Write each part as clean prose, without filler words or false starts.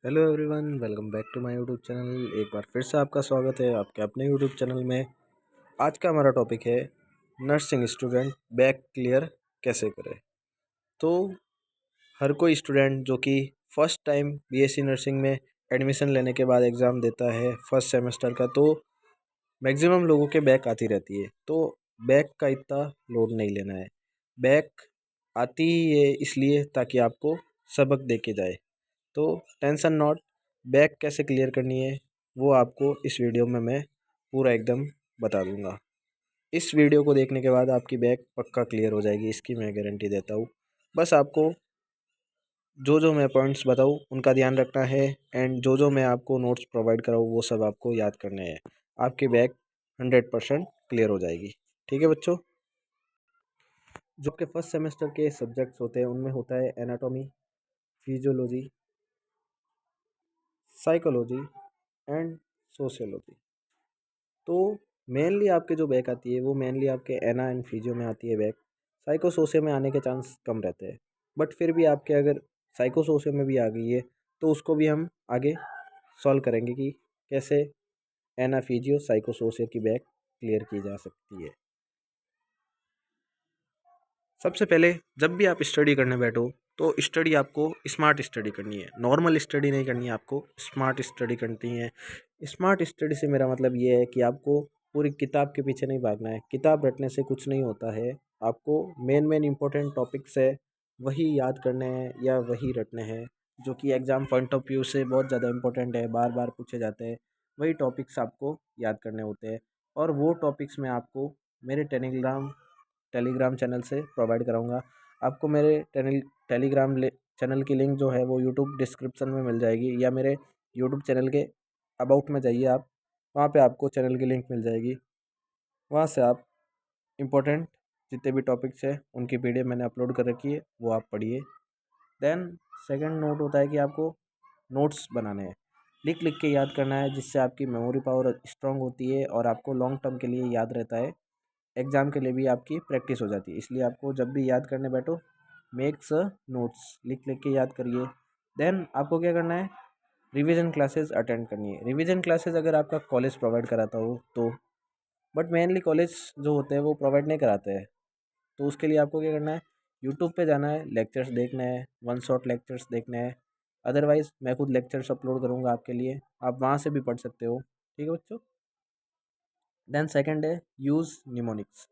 Hello everyone, welcome back to my YouTube channel. एक बार फिर से आपका स्वागत है आपके अपने यूट्यूब चैनल में। आज का हमारा टॉपिक है नर्सिंग स्टूडेंट बैक क्लियर कैसे करे। तो हर कोई स्टूडेंट जो कि फर्स्ट टाइम बीएससी नर्सिंग में एडमिशन लेने के बाद एग्ज़ाम देता है फर्स्ट सेमेस्टर का, तो मैक्सिमम लोगों के बैक आती रहती है। तो बैक का इतना लोड नहीं लेना है। बैक आती है इसलिए ताकि आपको सबक दे के जाए। तो टेंशन नॉट, बैक कैसे क्लियर करनी है वो आपको इस वीडियो में मैं पूरा एकदम बता दूंगा। इस वीडियो को देखने के बाद आपकी बैक पक्का क्लियर हो जाएगी, इसकी मैं गारंटी देता हूँ। बस आपको जो जो मैं पॉइंट्स बताऊँ उनका ध्यान रखना है, एंड जो जो मैं आपको नोट्स प्रोवाइड कराऊँ वो सब आपको याद करने हैं। आपकी बैक 100% क्लियर हो जाएगी। ठीक है बच्चों। जो आपके फर्स्ट सेमेस्टर के सब्जेक्ट्स होते हैं उनमें होता है anatomy, physiology, psychology and sociology. तो मेनली आपके जो बैक आती है वो मेनली आपके एना एंड फिजियो में आती है बैक। साइको सोशियो में आने के चांस कम रहते हैं, बट फिर भी आपके अगर साइको सोशियो में भी आ गई है तो उसको भी हम आगे सॉल्व करेंगे कि कैसे एना फिजियो साइको सोशियो की बैक क्लियर की जा सकती है। सबसे पहले जब भी आप स्टडी करने बैठो तो स्टडी आपको स्मार्ट स्टडी करनी है, नॉर्मल स्टडी नहीं करनी है, आपको स्मार्ट स्टडी करनी है। स्मार्ट स्टडी से मेरा मतलब ये है कि आपको पूरी किताब के पीछे नहीं भागना है। किताब रटने से कुछ नहीं होता है। आपको मेन मेन इंपॉर्टेंट टॉपिक्स है वही याद करने हैं या वही रटने हैं जो कि एग्ज़ाम पॉइंट ऑफ व्यू से बहुत ज़्यादा इंपॉर्टेंट है, बार बार पूछे जाते हैं। वही टॉपिक्स आपको याद करने होते हैं, और वो टॉपिक्स मैं आपको मेरे टेलीग्राम चैनल से प्रोवाइड कराऊंगा। आपको मेरे टेलीग्राम चैनल की लिंक जो है वो यूट्यूब डिस्क्रिप्शन में मिल जाएगी, या मेरे यूट्यूब चैनल के अबाउट में जाइए आप, वहाँ पे आपको चैनल की लिंक मिल जाएगी। वहाँ से आप इम्पोर्टेंट जितने भी टॉपिक्स हैं उनकी पीडीएफ मैंने अपलोड कर रखी है, वो आप पढ़िए। देन सेकंड नोट होता है कि आपको नोट्स बनाने हैं, लिख लिख के याद करना है, जिससे आपकी मेमोरी पावर स्ट्रांग होती है और आपको लॉन्ग टर्म के लिए याद रहता है। एग्ज़ाम के लिए भी आपकी प्रैक्टिस हो जाती है। इसलिए आपको जब भी याद करने बैठो मेक्स नोट्स, लिख लिख के याद करिए। देन आपको क्या करना है, रिवीजन क्लासेस अटेंड करनी है। रिवीजन क्लासेस अगर आपका कॉलेज प्रोवाइड कराता हो तो, बट मेनली कॉलेज जो होते हैं वो प्रोवाइड नहीं कराते हैं। तो उसके लिए आपको क्या करना है, यूट्यूब पे जाना है, लेक्चर्स देखना है, वन शॉट लेक्चर्स देखने हैं। अदरवाइज़ मैं खुद लेक्चर्स अपलोड करूँगा आपके लिए, आप वहाँ से भी पढ़ सकते हो। ठीक है बच्चों। देन सेकंड है यूज़ निमोनिक्स।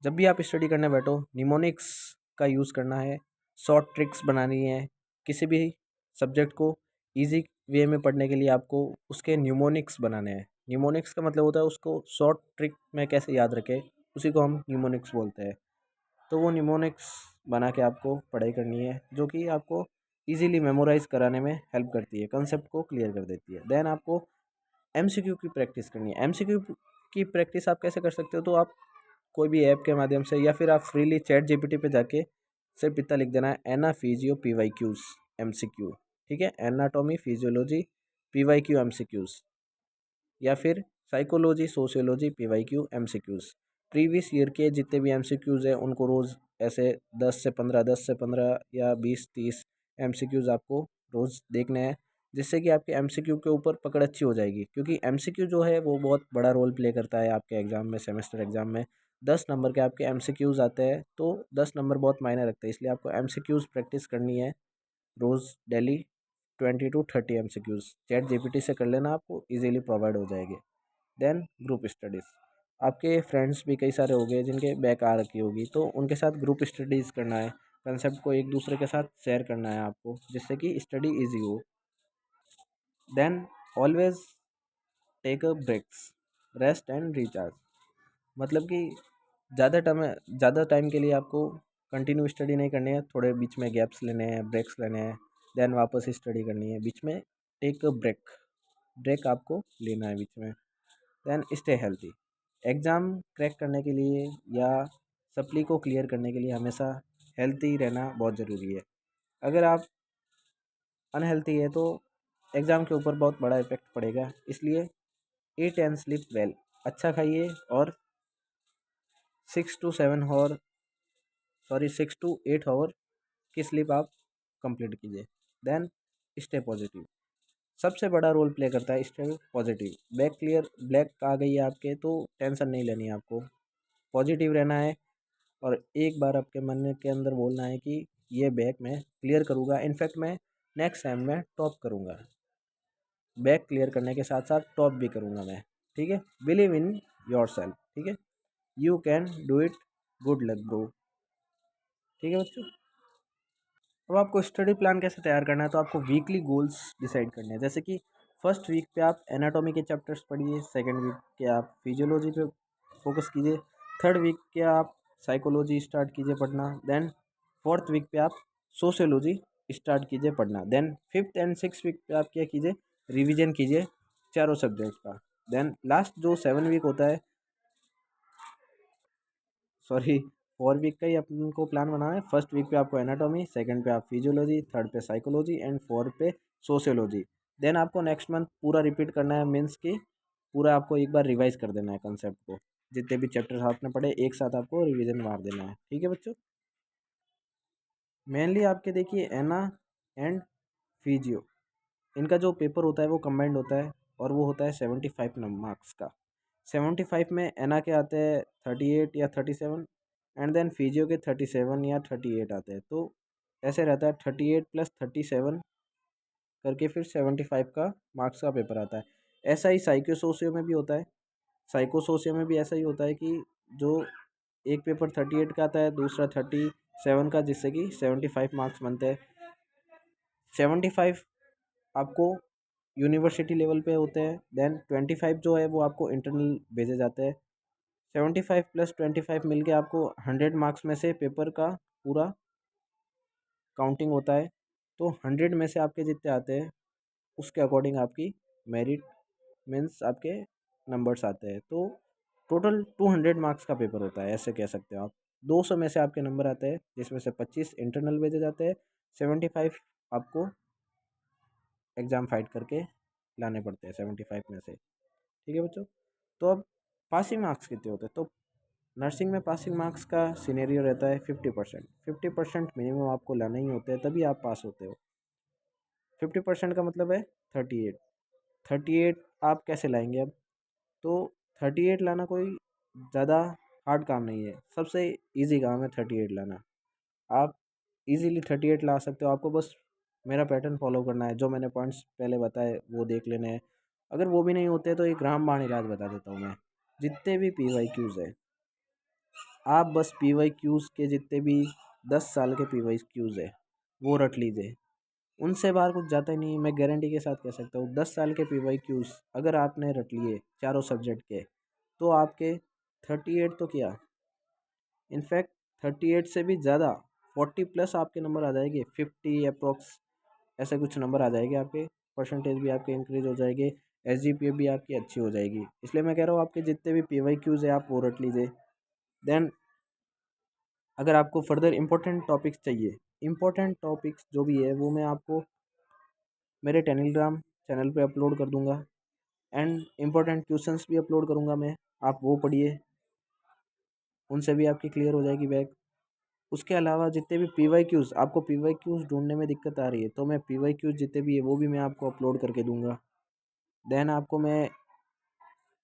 जब भी आप स्टडी करने बैठो निमोनिक्स का यूज़ करना है। शॉर्ट ट्रिक्स बनानी है। किसी भी सब्जेक्ट को इजी वे में पढ़ने के लिए आपको उसके न्यूमोनिक्स बनाने हैं। न्यूमोनिक्स का मतलब होता है उसको शॉर्ट ट्रिक में कैसे याद रखें, उसी को हम न्यूमोनिक्स बोलते हैं। तो वो निमोनिक्स बना के आपको पढ़ाई करनी है, जो कि आपको इजीली मेमोराइज कराने में हेल्प करती है, कंसेप्ट को क्लियर कर देती है। देन आपको एमसीक्यू की प्रैक्टिस करनी है। एमसीक्यू की प्रैक्टिस आप कैसे कर सकते हो, तो आप कोई भी ऐप के माध्यम से, या फिर आप फ्रीली चैट जीपीटी पे जाके सिर्फ इतना लिख देना है, एना फिजियो पीवाईक्यूज एमसीक्यू। ठीक है, एनाटॉमी फिजियोलॉजी पीवाईक्यू एमसीक्यूज, या फिर psychology sociology PYQ MCQs. Previous year के जितने भी एमसीक्यूज हैं उनको रोज़ ऐसे 10 से 15 या 20-30 एमसीक्यूज आपको रोज़ देखने हैं, जिससे कि आपके एमसीक्यू के ऊपर पकड़ अच्छी हो जाएगी। क्योंकि एमसीक्यू जो है वो बहुत बड़ा रोल प्ले करता है आपके एग्ज़ाम में। सेमेस्टर एग्ज़ाम में 10 नंबर के आपके एमसीक्यूज आते हैं, तो 10 नंबर बहुत मायने रखते हैं। इसलिए आपको एमसीक्यूज प्रैक्टिस करनी है रोज़ daily. 20 to 30 MCQs chat GPT से कर लेना, आपको इजीली प्रोवाइड हो जाएगी। Then group studies. आपके फ्रेंड्स भी कई सारे हो गए जिनके बैक आ रखी होगी, तो उनके साथ ग्रुप स्टडीज़ करना है। कंसेप्ट को एक दूसरे के साथ शेयर करना है आपको, जिससे कि स्टडी इजी हो। Then always take a breaks, rest and recharge. मतलब कि ज़्यादा टाइम के लिए आपको कंटिन्यू स्टडी नहीं करनी है, थोड़े बीच में गैप्स लेने हैं, ब्रेक्स लेने हैं। देन वापस स्टडी करनी है, बीच में टेक अ ब्रेक आपको लेना है बीच में। Then stay healthy. Exam crack करने के लिए या सप्ली को क्लियर करने के लिए हमेशा हेल्थी रहना बहुत ज़रूरी है। अगर आप अनहेल्थी है तो एग्ज़ाम के ऊपर बहुत बड़ा इफेक्ट पड़ेगा। इसलिए ईट एंड स्लीप वेल, अच्छा खाइए, और 6 to 8 आवर की स्लीप आप कंप्लीट कीजिए। Then stay positive. सबसे बड़ा रोल प्ले करता है study positive. Back clear black आ गई है आपके तो टेंशन नहीं लेनी है आपको, पॉजिटिव रहना है और एक बार आपके मन के अंदर बोलना है कि ये बैक मैं क्लियर करूँगा, इनफैक्ट मैं नेक्स्ट टाइम मैं टॉप करूँगा, बैक क्लियर करने के साथ साथ टॉप भी करूँगा मैं। ठीक है, बिलीव इन योर सेल्फ। ठीक है, you can do it, good luck bro. ठीक है बच्चों, अब आपको स्टडी प्लान कैसे तैयार करना है, तो आपको वीकली गोल्स डिसाइड करने हैं। जैसे कि फर्स्ट वीक पे आप एनाटॉमी के चैप्टर्स पढ़िए, सेकंड वीक के आप फिजियोलॉजी पे फोकस कीजिए, थर्ड वीक के आप साइकोलॉजी स्टार्ट कीजिए पढ़ना, देन फोर्थ वीक पे आप सोशियोलॉजी स्टार्ट कीजिए पढ़ना, then fifth and six week पे आप क्या कीजिए, रिविजन कीजिए चारों सब्जेक्ट का, देन लास्ट जो 7 वीक होता है, सॉरी 4 वीक का ही अपन को प्लान बनाना है। फर्स्ट वीक पे आपको एनाटॉमी, सेकंड पे आप फिजियोलॉजी, थर्ड पे साइकोलॉजी एंड फोर्थ पे सोशियोलॉजी। देन आपको नेक्स्ट मंथ पूरा रिपीट करना है, मीन्स कि पूरा आपको एक बार रिवाइज कर देना है कंसेप्ट को, जितने भी चैप्टर्स आपने पढ़े एक साथ आपको रिवीजन मार देना है। ठीक है बच्चों, मेनली आपके देखिए एना एंड फिजियो, इनका जो पेपर होता है वो कंबाइंड होता है और वो होता है 75 मार्क्स का। 75 में एना के आते हैं 38 या 37, एंड देन फिजियो के 37 या 38 आते हैं। तो ऐसे रहता है 38 प्लस 37 करके फिर 75 का मार्क्स का पेपर आता है। ऐसा ही साइको सोशियो में भी होता है, साइको सोशियो में भी ऐसा ही होता है कि जो एक पेपर 38 का आता है, दूसरा 37 का, जिससे कि 75 मार्क्स बनते हैं। 75 आपको यूनिवर्सिटी लेवल पे होते हैं, देन 25 जो है वो आपको इंटरनल भेजे जाते हैं। 75 प्लस 25 मिलके आपको 100 मार्क्स में से पेपर का पूरा काउंटिंग होता है। तो 100 में से आपके जितने आते हैं उसके अकॉर्डिंग आपकी मेरिट मीन्स आपके नंबर्स आते हैं। तो टोटल 200 मार्क्स का पेपर होता है, ऐसे कह सकते हो आप। 200 में से आपके नंबर आते हैं, जिसमें से 25 इंटरनल भेजे जाते हैं, 75 आपको एग्ज़ाम फाइट करके लाने पड़ते हैं 75 में से। ठीक है बच्चों, तो अब पासिंग मार्क्स कितने होते हैं, तो नर्सिंग में पासिंग मार्क्स का सिनेरियो रहता है 50%। 50% मिनिमम आपको लाना ही होते हैं, तभी आप पास होते हो। 50% का मतलब है 38। 38 आप कैसे लाएंगे अब, तो 38 लाना कोई ज़्यादा हार्ड काम नहीं है, सबसे इजी काम है 38 लाना। आप इजीली 38 ला सकते हो, आपको बस मेरा पैटर्न फॉलो करना है, जो मैंने पॉइंट्स पहले बताए वो देख लेने हैं। अगर वो भी नहीं होते तो एक रामबाण इलाज बता देता हूँ मैं। जितने भी PYQs है, आप बस PYQs के जितने भी 10 साल के PYQs है वो रट लीजिए, उनसे बाहर कुछ जाता ही नहीं। मैं गारंटी के साथ कह सकता हूँ 10 साल के PYQs अगर आपने रट लिए चारों सब्जेक्ट के, तो आपके 38 तो क्या, इनफैक्ट 38 से भी ज़्यादा 40 प्लस आपके नंबर आ जाएंगे, 50 अप्रोक्स ऐसे कुछ नंबर आ जाएंगे आपके, परसेंटेज भी आपके इंक्रीज हो जाएंगे, SGPA भी आपकी अच्छी हो जाएगी। इसलिए मैं कह रहा हूँ आपके जितने भी PYQs है आप वो रट लीजिए। देन अगर आपको फर्दर इंपॉर्टेंट टॉपिक्स चाहिए, इंपॉर्टेंट टॉपिक्स जो भी है वो मैं आपको मेरे टेलीग्राम चैनल पे अपलोड कर दूंगा, एंड इंपॉर्टेंट क्वेश्चंस भी अपलोड करूंगा मैं, आप वो पढ़िए, उनसे भी आपकी क्लियर हो जाएगी बैग। उसके अलावा जितने भी PYQs, आपको PYQs ढूंढने में दिक्कत आ रही है तो मैं PYQs जितने भी है वो भी मैं आपको अपलोड करके दूंगा। देन आपको मैं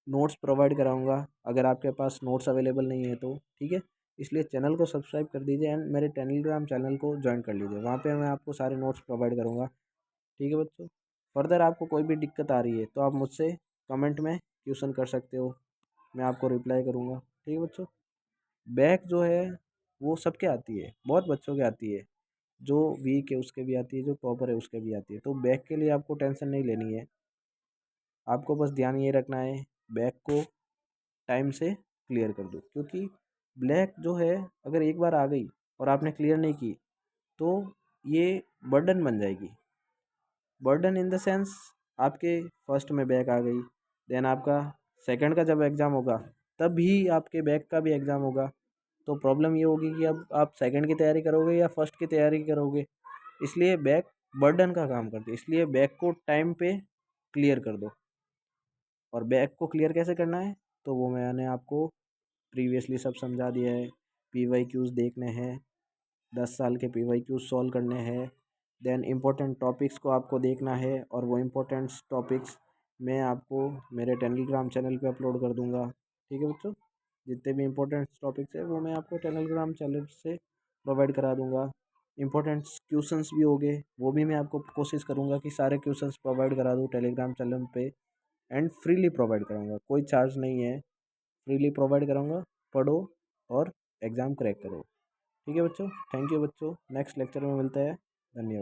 नोट्स प्रोवाइड कराऊंगा अगर आपके पास नोट्स अवेलेबल नहीं है तो। ठीक है, इसलिए चैनल को सब्सक्राइब कर दीजिए एंड मेरे टेलीग्राम चैनल को ज्वाइन कर लीजिए, वहाँ पे मैं आपको सारे नोट्स प्रोवाइड करूँगा। ठीक है बच्चों, फर्दर आपको कोई भी दिक्कत आ रही है तो आप मुझसे कमेंट में क्वेश्चन कर सकते हो, मैं आपको रिप्लाई करूँगा। ठीक है बच्चों, बैक जो है वो सबके आती है, बहुत बच्चों के आती है, जो वीक है उसके भी आती है, जो टॉपर है उसके भी आती है। तो बैक के लिए आपको टेंशन नहीं लेनी है, आपको बस ध्यान ये रखना है बैक को टाइम से क्लियर कर दो, क्योंकि ब्लैक जो है अगर एक बार आ गई और आपने क्लियर नहीं की तो ये बर्डन बन जाएगी। बर्डन इन द सेंस आपके फर्स्ट में बैक आ गई, देन आपका सेकंड का जब एग्ज़ाम होगा तब भी आपके बैक का भी एग्ज़ाम होगा, तो प्रॉब्लम ये होगी कि अब आप सेकंड की तैयारी करोगे या फर्स्ट की तैयारी करोगे। इसलिए बैक बर्डन का काम करती है, इसलिए बैक को टाइम पे क्लियर कर दो। और बैक को क्लियर कैसे करना है तो वो मैंने आपको प्रीवियसली सब समझा दिया है। PYQs देखने हैं, 10 साल के PYQs सॉल्व करने हैं, देन इम्पोर्टेंट टॉपिक्स को आपको देखना है और वो इम्पोर्टेंट टॉपिक्स मैं आपको मेरे टेलीग्राम चैनल पे अपलोड कर दूँगा। ठीक है बच्चों, जितने भी इम्पोर्टेंट टॉपिक्स है वो मैं आपको टेलीग्राम चैनल से प्रोवाइड करा दूँगा। इम्पोर्टेंट क्वेश्चंस भी होंगे वो भी मैं आपको कोशिश करूँगा कि सारे क्वेश्चंस प्रोवाइड करा दूँ टेलीग्राम चैनल पे, एंड फ्रीली प्रोवाइड कराऊँगा, कोई चार्ज नहीं है, फ्रीली प्रोवाइड कराऊँगा। पढ़ो और एग्ज़ाम क्रैक करो। ठीक है बच्चों, थैंक यू बच्चों, नेक्स्ट लेक्चर में मिलते हैं। धन्यवाद।